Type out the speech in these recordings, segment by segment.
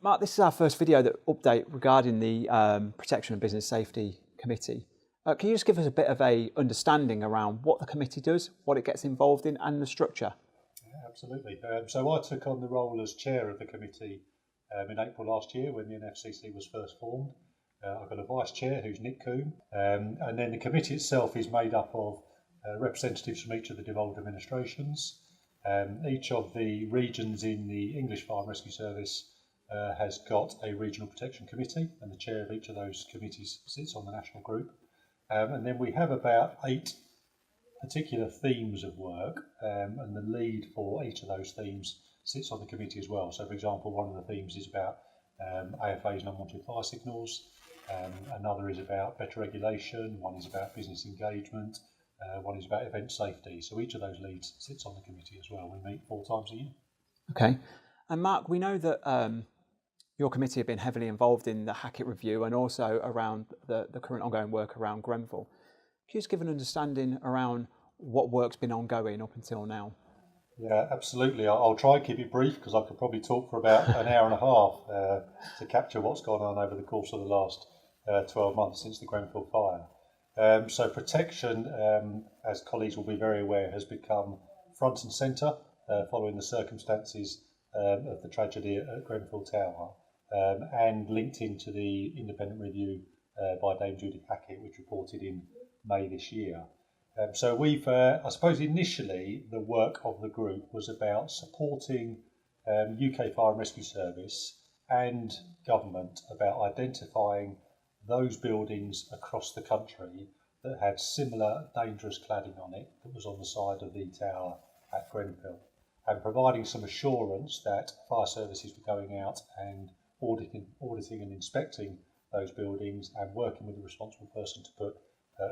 Mark, this is our first video update regarding the Protection and Business Safety Committee. Can you just give us a bit of a understanding around what the committee does, what it gets involved in, and the structure? Yeah, absolutely. So I took on the role as chair of the committee in April last year when the NFCC was first formed. I've got a vice chair who's Nick Coombe, and then the committee itself is made up of representatives from each of the devolved administrations. Each of the regions in the English Fire and Rescue Service has got a regional protection committee, and the chair of each of those committees sits on the national group. And then we have about 8 particular themes of work, and the lead for each of those themes sits on the committee as well. So, for example, one of the themes is about AFA's and unwanted fire signals, another is about better regulation, one is about business engagement, one is about event safety. So each of those leads sits on the committee as well. We meet 4 times a year. Okay. And Mark, we know that your committee have been heavily involved in the Hackett review and also around the current ongoing work around Grenfell. Can you just give an understanding around what work's been ongoing up until now? Yeah, absolutely. I'll try and keep it brief because I could probably talk for about an hour and a half to capture what's gone on over the course of the last 12 months since the Grenfell fire. So protection, as colleagues will be very aware, has become front and centre following the circumstances of the tragedy at Grenfell Tower, and linked into the independent review by Dame Judith Hackett, which reported in May this year. So we've, I suppose initially the work of the group was about supporting UK Fire and Rescue Service and government about identifying those buildings across the country that had similar dangerous cladding on it that was on the side of the tower at Grenfell, and providing some assurance that fire services were going out and auditing and inspecting those buildings and working with the responsible person to put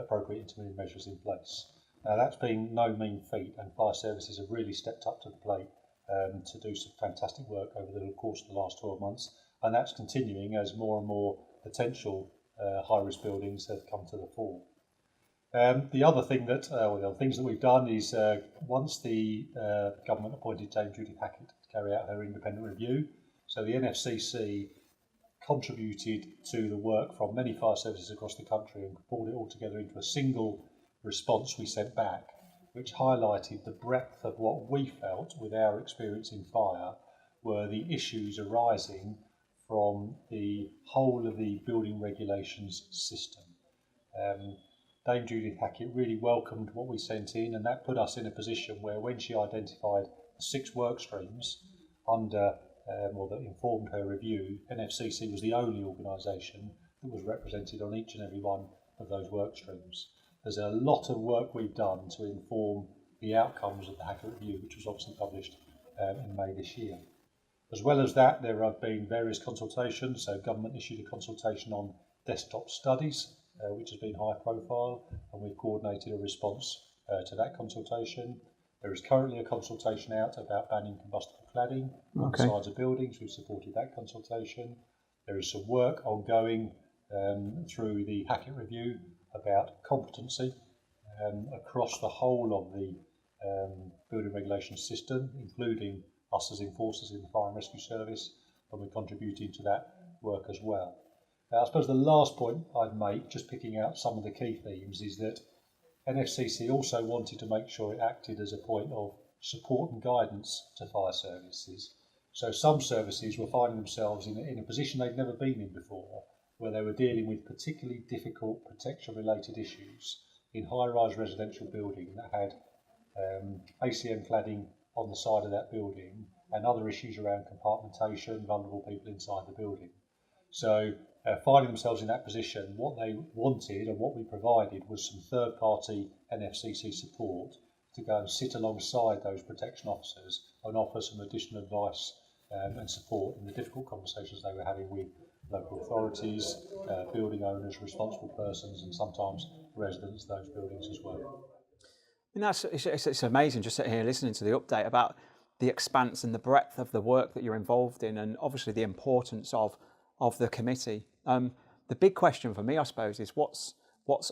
appropriate intermediate measures in place. Now that's been no mean feat, and fire services have really stepped up to the plate to do some fantastic work over the course of the last 12 months, and that's continuing as more and more potential high-risk buildings have come to the fore. The other thing that, or the other things that we've done is once the government appointed Dame Judith Hackett to carry out her independent review, so the NFCC contributed to the work from many fire services across the country and pulled it all together into a single response we sent back, which highlighted the breadth of what we felt with our experience in fire were the issues arising from the whole of the building regulations system. Dame Judith Hackett really welcomed what we sent in, and that put us in a position where when she identified 6 work streams under or that informed her review, NFCC was the only organisation that was represented on each and every one of those work streams. There's a lot of work we've done to inform the outcomes of the Hackett review, which was obviously published in May this year. As well as that, there have been various consultations. So government issued a consultation on desktop studies, which has been high profile, and we've coordinated a response to that consultation. There is currently a consultation out about banning combustible cladding on the sides of buildings. We've supported that consultation. There is some work ongoing through the Hackett review about competency across the whole of the building regulation system, including us as enforcers in the Fire and Rescue Service, and we're contributing to that work as well. Now, I suppose the last point I'd make, just picking out some of the key themes, is that NFCC also wanted to make sure it acted as a point of support and guidance to fire services. So some services were finding themselves in a position they'd never been in before, where they were dealing with particularly difficult protection-related issues in high-rise residential building that had ACM cladding on the side of that building and other issues around compartmentation, vulnerable people inside the building. So finding themselves in that position, what they wanted and what we provided was some third-party NFCC support to go and sit alongside those protection officers and offer some additional advice and support in the difficult conversations they were having with local authorities, building owners, responsible persons, and sometimes residents of those buildings as well. And it's amazing just sitting here listening to the update about the expanse and the breadth of the work that you're involved in, and obviously the importance of the committee. The big question for me, I suppose, is what's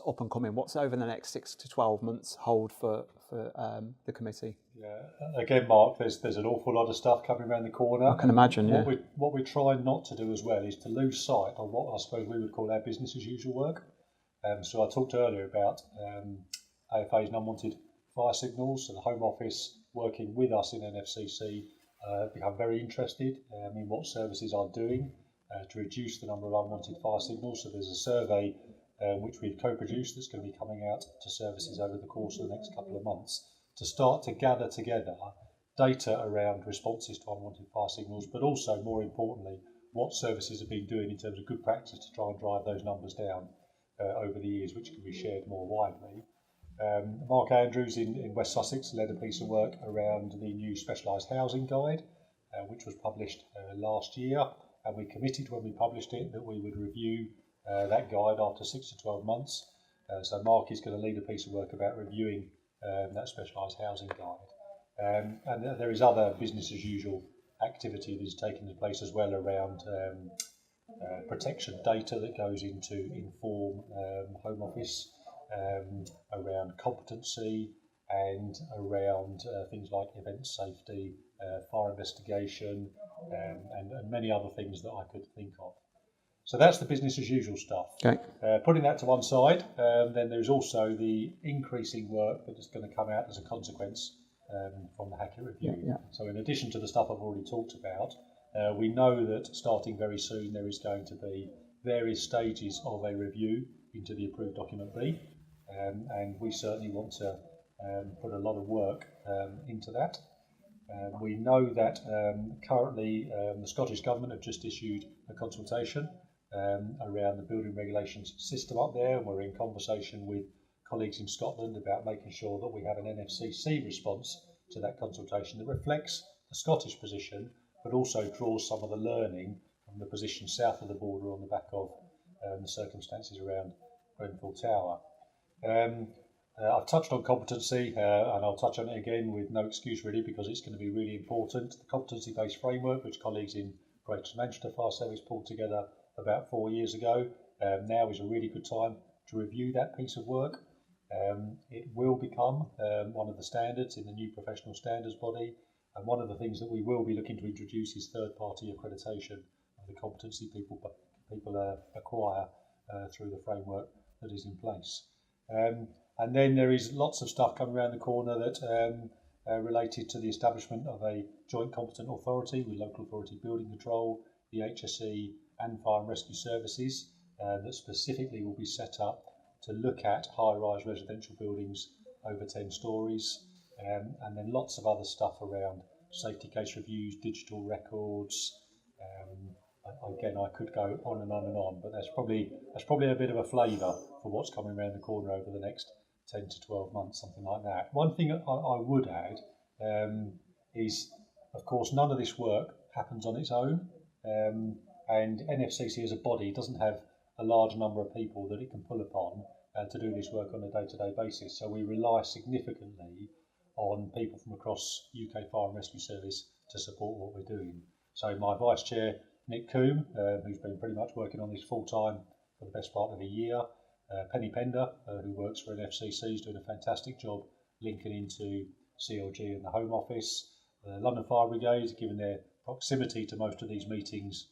up and coming? What's over the next 6 to 12 months hold for for the committee? Yeah, again, Mark, there's an awful lot of stuff coming around the corner. I can imagine. Yeah. What we try not to do as well is to lose sight of what I suppose we would call our business as usual work. So I talked earlier about AFA's unwanted fire signals, so the Home Office working with us in NFCC become very interested in what services are doing to reduce the number of unwanted fire signals. So there's a survey which we've co-produced that's going to be coming out to services over the course of the next couple of months to start to gather together data around responses to unwanted fire signals, but also, more importantly, what services have been doing in terms of good practice to try and drive those numbers down over the years, which can be shared more widely. Mark Andrews in West Sussex led a piece of work around the new specialised housing guide, which was published last year, and we committed when we published it that we would review that guide after 6 to 12 months. So Mark is going to lead a piece of work about reviewing that specialised housing guide. And there is other business as usual activity that is taking place as well around protection data that goes into Inform Home Office, around competency and around things like event safety, fire investigation, and many other things that I could think of. So that's the business as usual stuff. Okay. Putting that to one side, then there's also the increasing work that is going to come out as a consequence from the Hackett Review. Yeah. So in addition to the stuff I've already talked about, we know that starting very soon there is going to be various stages of a review into the approved document B, and we certainly want to put a lot of work into that. We know that currently the Scottish Government have just issued a consultation around the building regulations system up there, and we're in conversation with colleagues in Scotland about making sure that we have an NFCC response to that consultation that reflects the Scottish position, but also draws some of the learning from the position south of the border on the back of the circumstances around Grenfell Tower. I've touched on competency, and I'll touch on it again with no excuse really, because it's going to be really important. The competency-based framework, which colleagues in Greater Manchester Fire Service pulled together about 4 years ago, now is a really good time to review that piece of work. It will become one of the standards in the new professional standards body, and one of the things that we will be looking to introduce is third-party accreditation of the competency people acquire through the framework that is in place. And then there is lots of stuff coming around the corner that related to the establishment of a joint competent authority with local authority building control, the HSE and fire and rescue services that specifically will be set up to look at high-rise residential buildings over 10 stories, and then lots of other stuff around safety case reviews, digital records. Again, I could go on and on and on, but that's probably a bit of a flavour for what's coming around the corner over the next 10 to 12 months, something like that. One thing I would add is, of course, none of this work happens on its own, and NFCC as a body doesn't have a large number of people that it can pull upon to do this work on a day-to-day basis. So we rely significantly on people from across UK Fire and Rescue Service to support what we're doing. So my Vice Chair, Nick Coombe, who's been pretty much working on this full-time for the best part of a year, Penny Pender, who works for NFCC, is doing a fantastic job linking into CLG and the Home Office. The London Fire Brigade, given their proximity to most of these meetings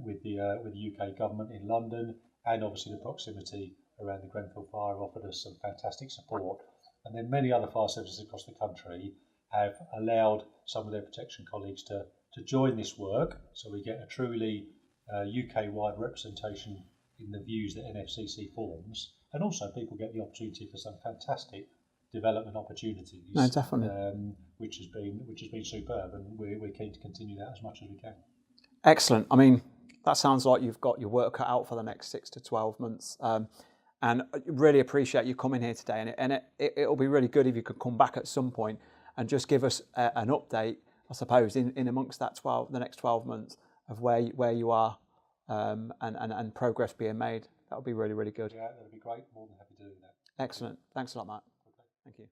with the UK government in London, and obviously the proximity around the Grenfell fire, offered us some fantastic support. And then many other fire services across the country have allowed some of their protection colleagues to join this work, so we get a truly UK-wide representation in the views that NFCC forms, and also people get the opportunity for some fantastic development opportunities. No, definitely. Which has been superb, and we're keen to continue that as much as we can. Excellent. I mean, that sounds like you've got your work cut out for the next 6 to 12 months. And I really appreciate you coming here today. And it'll be really good if you could come back at some point and just give us an update, I suppose, in amongst that the next 12 months of where you are and progress being made. That would be really, really good. Yeah, that would be great. More than happy to do that. Excellent. Thanks a lot, Mark. Okay. Thank you.